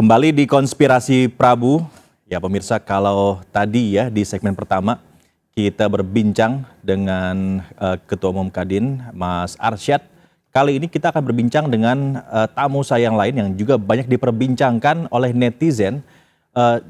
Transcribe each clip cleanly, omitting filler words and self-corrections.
Kembali di Konspirasi Prabu, ya pemirsa, kalau tadi ya di segmen pertama kita berbincang dengan Ketua Umum Kadin, Mas Arsyad. Kali ini kita akan berbincang dengan tamu saya yang lain yang juga banyak diperbincangkan oleh netizen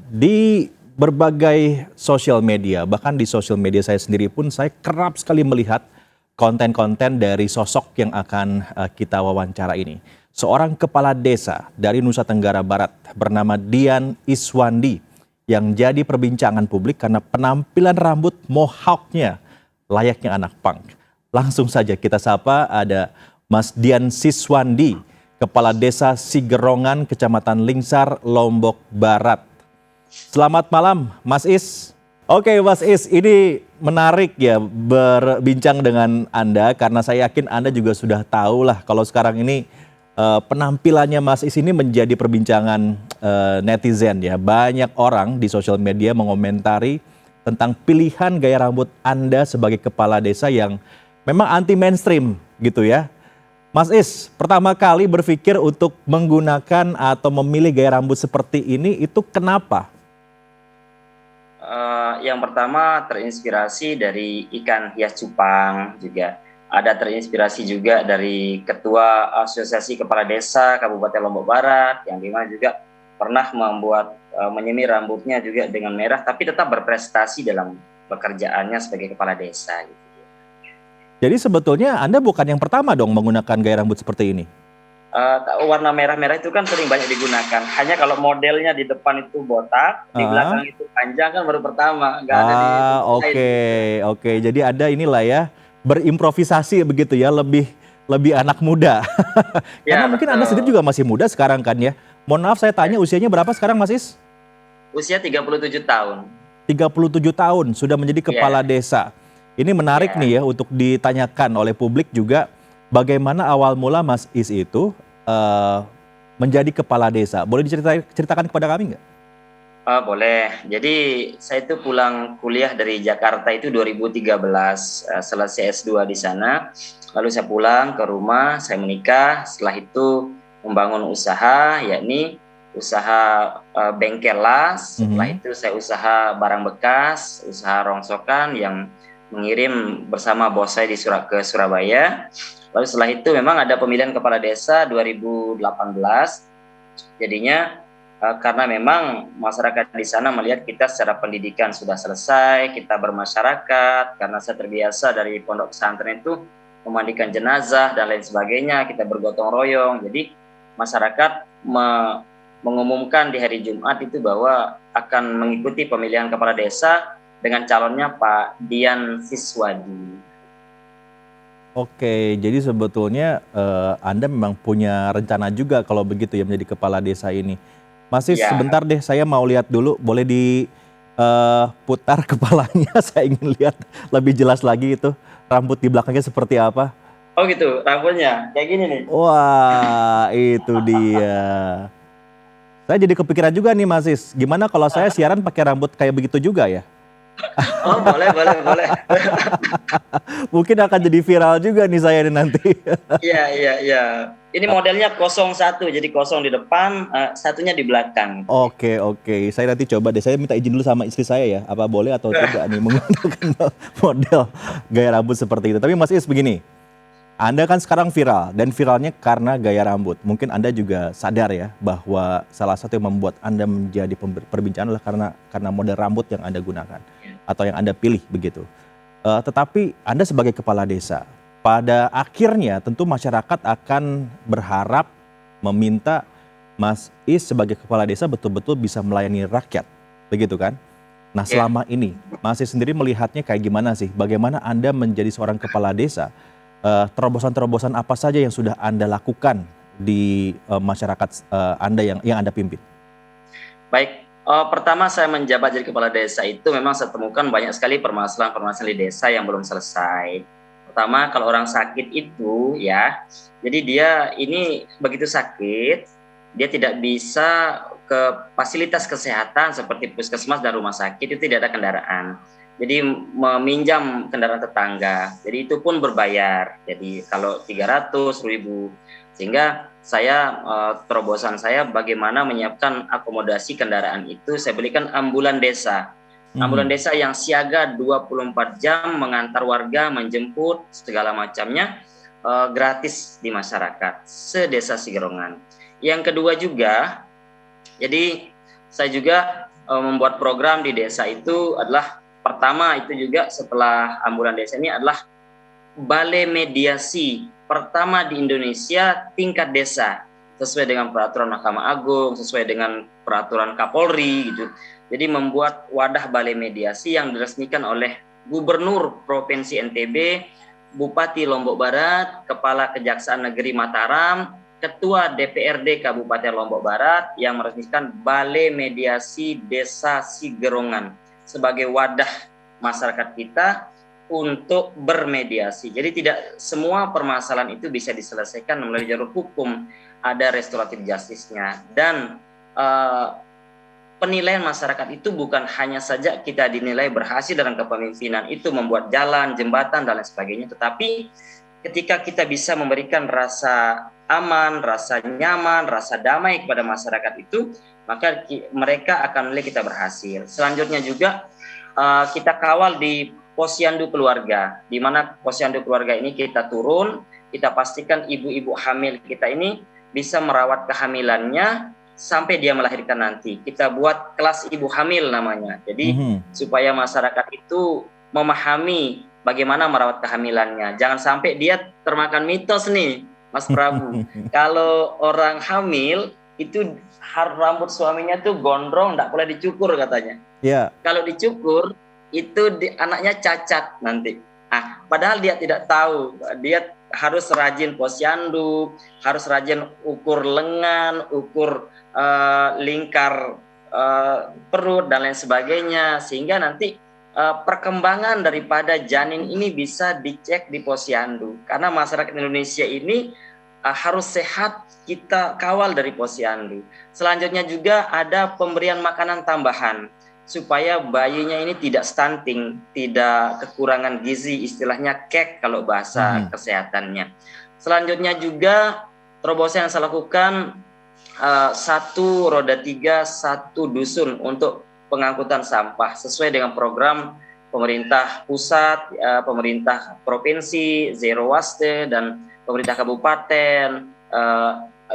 di berbagai sosial media. Bahkan di sosial media saya sendiri pun saya kerap sekali melihat konten-konten dari sosok yang akan kita wawancara ini. Seorang kepala desa dari Nusa Tenggara Barat bernama Dian Iswandi yang jadi perbincangan publik karena penampilan rambut mohawknya layaknya anak punk. Langsung saja kita sapa, ada Mas Dian Siswandi, Kepala Desa Sigerongan, Kecamatan Lingsar, Lombok Barat. Selamat malam, Mas Is. Oke, Mas Is, ini menarik ya berbincang dengan Anda karena saya yakin Anda juga sudah tahu lah kalau sekarang ini penampilannya Mas Is ini menjadi perbincangan netizen ya. Banyak orang di sosial media mengomentari tentang pilihan gaya rambut Anda sebagai kepala desa yang memang anti mainstream gitu ya. Mas Is, pertama kali berpikir untuk menggunakan atau memilih gaya rambut seperti ini itu kenapa? Yang pertama terinspirasi dari ikan hias cupang, juga ada terinspirasi juga dari Ketua Asosiasi Kepala Desa Kabupaten Lombok Barat yang dimana juga pernah membuat menyemir rambutnya juga dengan merah tapi tetap berprestasi dalam pekerjaannya sebagai kepala desa gitu. Jadi sebetulnya Anda bukan yang pertama dong menggunakan gaya rambut seperti ini? Warna merah-merah itu kan sering banyak digunakan. Hanya kalau modelnya di depan itu botak, di belakang itu panjang kan baru pertama, nggak ada di tempat lain. Oke. Jadi ada inilah ya, berimprovisasi begitu ya, lebih anak muda. Karena Ya mungkin Anda sendiri betul. juga masih muda sekarang kan ya. Mohon maaf saya tanya usianya berapa sekarang Mas Is? Usia 37 tahun. 37 tahun, sudah menjadi kepala Ya, desa. Ini menarik ya. nih ya untuk ditanyakan oleh publik juga, bagaimana awal mula Mas Is itu menjadi kepala desa. Boleh diceritakan kepada kami nggak? Boleh. Jadi saya itu pulang kuliah dari Jakarta itu 2013, selesai S2 di sana. Lalu saya pulang ke rumah, saya menikah. Setelah itu membangun usaha, yakni usaha bengkel las. Setelah itu saya usaha barang bekas, usaha rongsokan yang mengirim bersama bos saya ke Surabaya. Lalu setelah itu memang ada pemilihan kepala desa 2018. Jadinya karena memang masyarakat di sana melihat kita secara pendidikan sudah selesai, kita bermasyarakat, karena saya terbiasa dari pondok pesantren itu memandikan jenazah dan lain sebagainya, kita bergotong royong. Jadi masyarakat mengumumkan di hari Jumat itu bahwa akan mengikuti pemilihan kepala desa dengan calonnya Pak Dian Siswadi. Oke, jadi sebetulnya Anda memang punya rencana juga kalau begitu ya menjadi kepala desa ini. Masih Ya. sebentar deh, saya mau lihat dulu, boleh diputar kepalanya, saya ingin lihat lebih jelas lagi itu rambut di belakangnya seperti apa. Oh gitu, rambutnya kayak gini nih. Wah, itu dia. Saya jadi kepikiran juga nih Mas Is, gimana kalau saya siaran pakai rambut kayak begitu juga ya? Oh boleh, boleh, boleh. Mungkin akan jadi viral juga nih saya nih nanti. Iya, iya, iya. Ini modelnya 01, jadi kosong di depan, satunya di belakang. Oke. Saya nanti coba deh. Saya minta izin dulu sama istri saya ya. Apa boleh atau tidak nih menggunakan model gaya rambut seperti itu. Tapi Mas Is begini, Anda kan sekarang viral dan viralnya karena gaya rambut. Mungkin Anda juga sadar ya bahwa salah satu yang membuat Anda menjadi perbincangan adalah karena model rambut yang Anda gunakan atau yang Anda pilih begitu. Tetapi Anda sebagai kepala desa, pada akhirnya tentu masyarakat akan berharap meminta Mas Is sebagai kepala desa betul-betul bisa melayani rakyat, begitu kan? Nah Ya. selama ini Mas Is sendiri melihatnya kayak gimana sih? Bagaimana Anda menjadi seorang kepala desa? Terobosan-terobosan apa saja yang sudah Anda lakukan di masyarakat Anda yang Anda pimpin? Baik, pertama saya menjabat jadi kepala desa itu memang saya temukan banyak sekali permasalahan-permasalahan di desa yang belum selesai. Pertama, kalau orang sakit itu ya, jadi dia ini begitu sakit, dia tidak bisa ke fasilitas kesehatan seperti puskesmas dan rumah sakit, itu tidak ada kendaraan. jadi meminjam kendaraan tetangga. Jadi itu pun berbayar. Jadi kalau 300.000, sehingga saya terobosan saya bagaimana menyiapkan akomodasi kendaraan itu, saya belikan ambulan desa. Ambulan desa yang siaga 24 jam mengantar warga, menjemput segala macamnya gratis di masyarakat sedesa Sigerongan. Yang kedua juga, jadi saya juga membuat program di desa itu adalah pertama itu juga setelah ambulan desa ini adalah balai mediasi pertama di Indonesia tingkat desa sesuai dengan peraturan Mahkamah Agung, sesuai dengan peraturan Kapolri gitu. Jadi membuat wadah balai mediasi yang diresmikan oleh Gubernur Provinsi NTB, Bupati Lombok Barat, Kepala Kejaksaan Negeri Mataram, Ketua DPRD Kabupaten Lombok Barat yang meresmikan Balai Mediasi Desa Sigerongan sebagai wadah masyarakat kita untuk bermediasi. Jadi tidak semua permasalahan itu bisa diselesaikan melalui jalur hukum, ada restoratif justice-nya. Dan penilaian masyarakat itu bukan hanya saja kita dinilai berhasil dalam kepemimpinan itu membuat jalan, jembatan, dan lain sebagainya, tetapi ketika kita bisa memberikan rasa aman, rasa nyaman, rasa damai kepada masyarakat itu, maka mereka akan menilai kita berhasil. Selanjutnya juga kita kawal di posyandu keluarga, di mana posyandu keluarga ini kita turun, kita pastikan ibu-ibu hamil kita ini bisa merawat kehamilannya sampai dia melahirkan nanti. Kita buat kelas ibu hamil namanya. Jadi supaya masyarakat itu memahami bagaimana merawat kehamilannya. Jangan sampai dia termakan mitos nih, Mas Prabu. Kalau orang hamil itu rambut suaminya tuh gondrong, enggak boleh dicukur katanya. Yeah. Kalau dicukur itu anaknya cacat nanti. Padahal dia tidak tahu. Dia harus rajin posyandu, harus rajin ukur lengan, ukur lingkar perut dan lain sebagainya, sehingga nanti perkembangan daripada janin ini bisa dicek di posyandu. Karena masyarakat Indonesia ini harus sehat, kita kawal dari posyandu. Selanjutnya juga ada pemberian makanan tambahan supaya bayinya ini tidak stunting, tidak kekurangan gizi, istilahnya kek kalau bahasa kesehatannya. Selanjutnya juga terobosan yang saya lakukan 1 roda 3 1 dusun untuk pengangkutan sampah sesuai dengan program pemerintah pusat, pemerintah provinsi, Zero Waste, dan pemerintah kabupaten,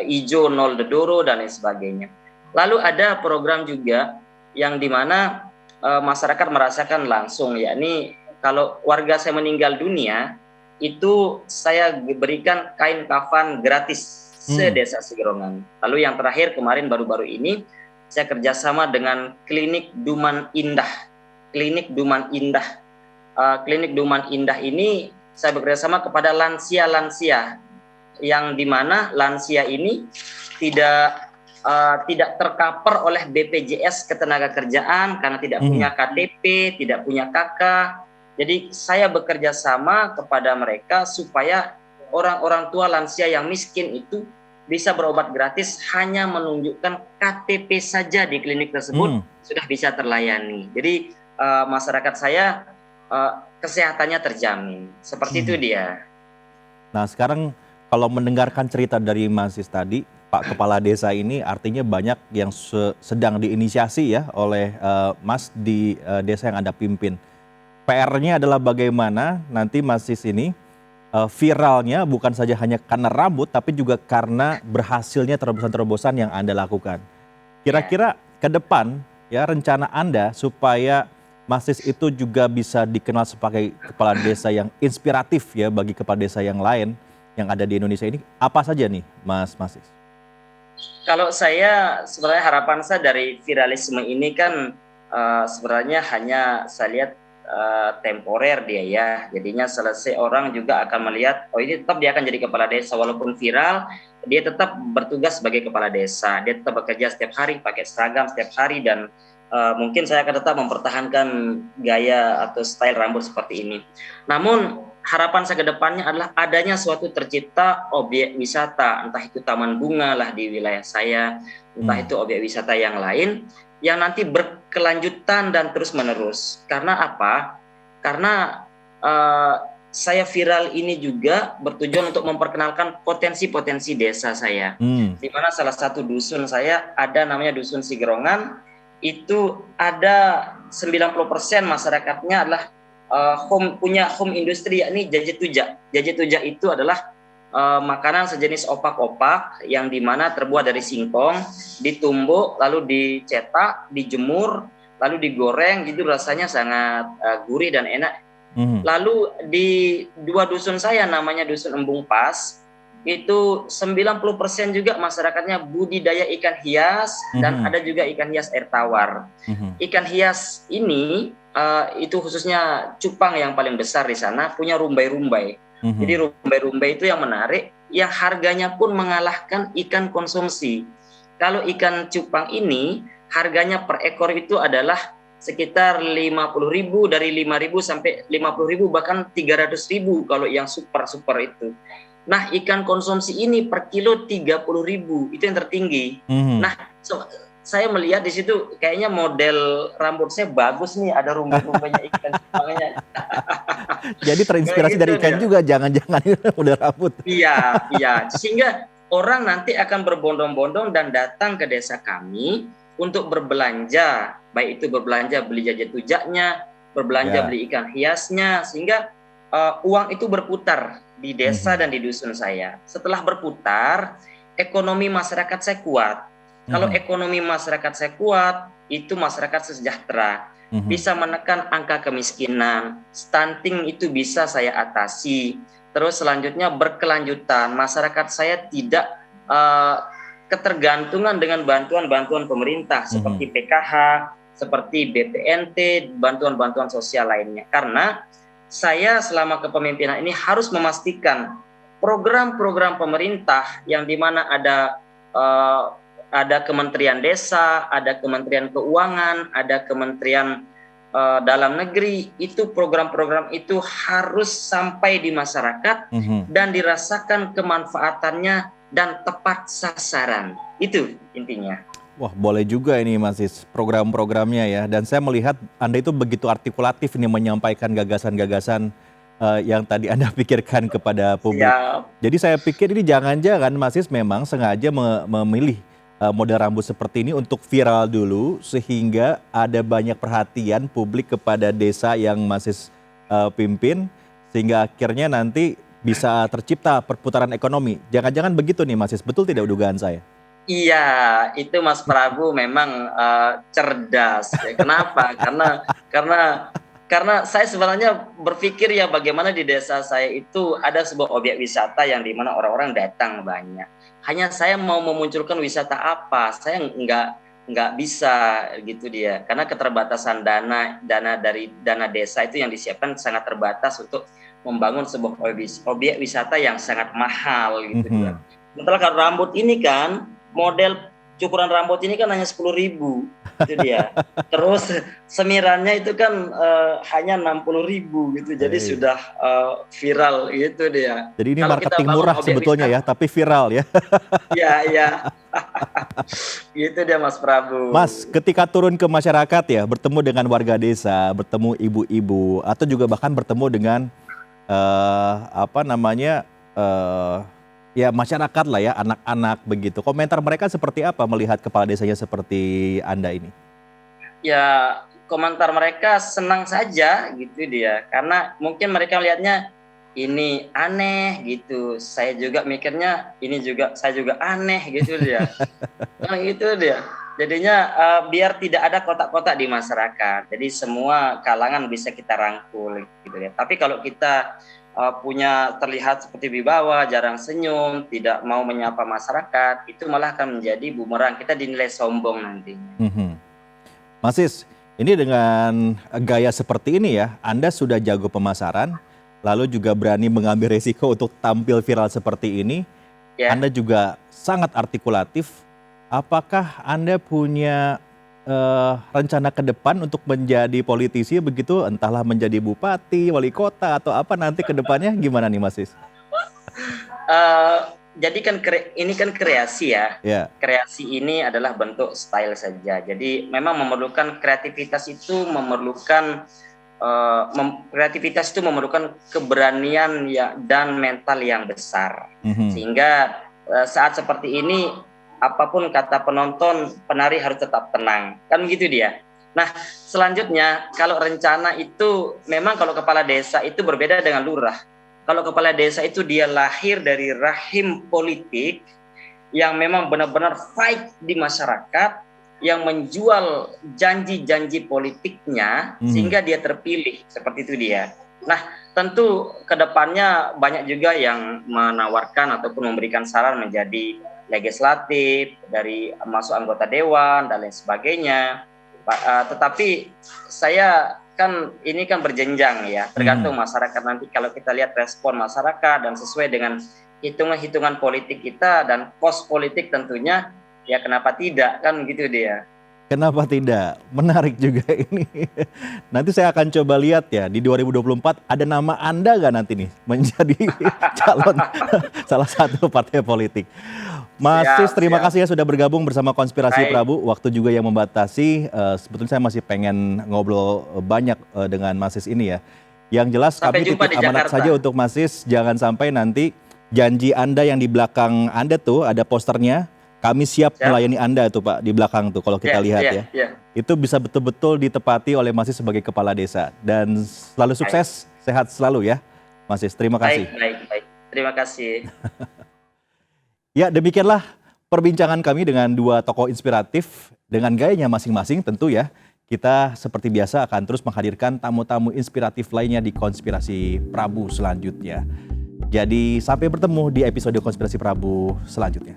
Ijo Nol Dedoro, dan lain sebagainya. Lalu ada program juga yang dimana masyarakat merasakan langsung, yakni kalau warga saya meninggal dunia, itu saya berikan kain kafan gratis sedesa Sigerongan. Lalu yang terakhir kemarin baru-baru ini saya kerjasama dengan Klinik Duman Indah. Klinik Duman Indah. Klinik Duman Indah ini saya bekerjasama kepada lansia-lansia yang dimana lansia ini tidak tercover oleh BPJS Ketenagakerjaan karena tidak punya KTP, tidak punya KK. Jadi saya bekerja sama kepada mereka supaya orang-orang tua lansia yang miskin itu bisa berobat gratis hanya menunjukkan KTP saja di klinik tersebut sudah bisa terlayani. Jadi masyarakat saya kesehatannya terjamin. Seperti itu dia. Nah sekarang kalau mendengarkan cerita dari Mas Sis tadi, Pak Kepala Desa ini artinya banyak yang sedang diinisiasi ya oleh Mas di desa yang Anda pimpin. PR-nya adalah bagaimana nanti Mas Sis ini viralnya bukan saja hanya karena rambut, tapi juga karena berhasilnya terobosan-terobosan yang Anda lakukan. Kira-kira ke depan ya rencana Anda supaya Mas Sis itu juga bisa dikenal sebagai kepala desa yang inspiratif ya bagi kepala desa yang lain yang ada di Indonesia ini, apa saja nih Mas Sis? Kalau saya sebenarnya harapan saya dari viralisme ini kan sebenarnya hanya saya lihat temporer dia ya, jadinya selesai orang juga akan melihat oh ini tetap dia akan jadi kepala desa walaupun viral, dia tetap bertugas sebagai kepala desa, dia tetap bekerja setiap hari pakai seragam setiap hari, dan mungkin saya akan tetap mempertahankan gaya atau style rambut seperti ini. Namun harapan saya ke depannya adalah adanya suatu tercipta objek wisata, entah itu taman bunga lah di wilayah saya, entah itu objek wisata yang lain yang nanti berkelanjutan dan terus-menerus. Karena apa? Karena eh, saya viral ini juga bertujuan untuk memperkenalkan potensi-potensi desa saya. Di mana salah satu dusun saya ada namanya Dusun Sigerongan, itu ada 90% masyarakatnya adalah punya home industri, yakni jajet tujak. Jajet tujak itu adalah makanan sejenis opak-opak yang dimana terbuat dari singkong, ditumbuk, lalu dicetak, dijemur, lalu digoreng, gitu rasanya sangat gurih dan enak. Lalu di dua dusun saya namanya Dusun Embung Pas, itu 90% juga masyarakatnya budidaya ikan hias dan ada juga ikan hias air tawar. Ikan hias ini itu khususnya cupang yang paling besar di sana punya rumbai-rumbai. Jadi rumbai-rumbai itu yang menarik, yang harganya pun mengalahkan ikan konsumsi. Kalau ikan cupang ini harganya per ekor itu adalah sekitar 50.000, dari 5.000 sampai 50.000, bahkan 300.000 kalau yang super itu. Nah, ikan konsumsi ini per kilo 30.000, itu yang tertinggi. Nah, saya melihat di situ kayaknya model rambut saya bagus nih, ada rumbai-rumbainya ikan cupangnya. Jadi terinspirasi Gitu dari ikan dia. juga, jangan-jangan model rambut. Iya. Sehingga orang nanti akan berbondong-bondong dan datang ke desa kami untuk berbelanja, baik itu berbelanja beli jajet tujaknya, berbelanja beli ikan hiasnya, sehingga uang itu berputar di desa dan di dusun saya. Setelah berputar, ekonomi masyarakat saya kuat. Kalau ekonomi masyarakat saya kuat, itu masyarakat sejahtera, bisa menekan angka kemiskinan, stunting itu bisa saya atasi. Terus selanjutnya berkelanjutan, masyarakat saya tidak ketergantungan dengan bantuan-bantuan pemerintah seperti PKH, seperti BPNT, bantuan-bantuan sosial lainnya. Karena saya selama kepemimpinan ini harus memastikan program-program pemerintah yang dimana ada Kementerian Desa, ada Kementerian Keuangan, ada Kementerian Dalam Negeri, itu program-program itu harus sampai di masyarakat dan dirasakan kemanfaatannya dan tepat sasaran. Itu intinya. Wah, boleh juga ini Mas Is, program-programnya ya. Dan saya melihat Anda itu begitu artikulatif ini menyampaikan gagasan-gagasan yang tadi Anda pikirkan kepada publik. Siap. Jadi saya pikir ini jangan-jangan Mas Is memang sengaja memilih model rambut seperti ini untuk viral dulu sehingga ada banyak perhatian publik kepada desa yang Mas Is pimpin sehingga akhirnya nanti bisa tercipta perputaran ekonomi. Jangan-jangan begitu nih Mas Is, betul tidak dugaan saya? Iya, itu Mas Prabu memang cerdas. Kenapa? Karena saya sebenarnya berpikir ya bagaimana di desa saya itu ada sebuah objek wisata yang dimana orang-orang datang banyak. Hanya saya mau memunculkan wisata apa, saya nggak bisa gitu dia. Karena keterbatasan dana dari dana desa itu yang disiapkan sangat terbatas untuk membangun sebuah objek wisata yang sangat mahal gitu dia. Sementara kalau rambut ini kan model cukuran rambut ini kan hanya 10.000, itu dia. Terus semirannya itu kan hanya 60.000 gitu. Jadi sudah viral gitu dia. Jadi ini Kalau marketing murah sebetulnya ya, tapi viral ya. Iya. Gitu dia Mas Prabu. Mas, ketika turun ke masyarakat ya, bertemu dengan warga desa, bertemu ibu-ibu, atau juga bahkan bertemu dengan ya masyarakat lah ya, anak-anak begitu. Komentar mereka seperti apa melihat kepala desanya seperti Anda ini? Ya, komentar mereka senang saja gitu dia. Karena mungkin mereka melihatnya ini aneh gitu. Saya juga mikirnya saya juga aneh gitu dia. Nah, itu dia. Jadinya biar tidak ada kotak-kotak di masyarakat. Jadi semua kalangan bisa kita rangkul gitu ya. Tapi kalau kita punya terlihat seperti wibawa, jarang senyum, tidak mau menyapa masyarakat, itu malah akan menjadi bumerang, kita dinilai sombong nantinya. Mas Is, ini dengan gaya seperti ini ya, Anda sudah jago pemasaran, lalu juga berani mengambil resiko untuk tampil viral seperti ini, Anda juga sangat artikulatif. Apakah Anda punya rencana ke depan untuk menjadi politisi begitu, entahlah menjadi bupati, wali kota atau apa nanti ke depannya, gimana nih Mas Is? jadi kan ini kan kreasi ya. Ya. Kreasi ini adalah bentuk style saja. Jadi memang memerlukan kreativitas itu memerlukan kreativitas itu memerlukan keberanian ya dan mental yang besar. Sehingga saat seperti ini apapun kata penonton, penari harus tetap tenang. Kan begitu dia. Nah, selanjutnya kalau rencana itu memang kalau kepala desa itu berbeda dengan lurah. Kalau kepala desa itu dia lahir dari rahim politik yang memang benar-benar fight di masyarakat, yang menjual janji-janji politiknya sehingga dia terpilih, seperti itu dia. Nah, tentu kedepannya banyak juga yang menawarkan ataupun memberikan saran menjadi legislatif, dari masuk anggota dewan dan lain sebagainya. Tetapi saya kan ini kan berjenjang ya, tergantung masyarakat nanti. Kalau kita lihat respon masyarakat dan sesuai dengan hitungan-hitungan politik kita dan pos politik tentunya, ya kenapa tidak, kan gitu dia. Kenapa tidak? Menarik juga ini. Nanti saya akan coba lihat ya, di 2024 ada nama Anda nggak nanti nih menjadi calon salah satu partai politik. Mas Sis, terima kasih ya sudah bergabung bersama Konspirasi Prabu. Waktu juga yang membatasi, sebetulnya saya masih pengen ngobrol banyak dengan Mas Sis ini ya. Yang jelas kami titip amanat saja untuk Mas Sis, jangan sampai nanti janji Anda yang di belakang Anda tuh ada posternya, kami siap melayani Anda tuh Pak, di belakang tuh kalau kita lihat ya. Itu bisa betul-betul ditepati oleh Mas Sis sebagai kepala desa. Dan selalu sukses, sehat selalu ya Mas Sis, terima kasih. Baik. Terima kasih. Ya, demikianlah perbincangan kami dengan dua tokoh inspiratif dengan gayanya masing-masing tentu ya. Kita seperti biasa akan terus menghadirkan tamu-tamu inspiratif lainnya di Konspirasi Prabu selanjutnya. Jadi sampai bertemu di episode Konspirasi Prabu selanjutnya.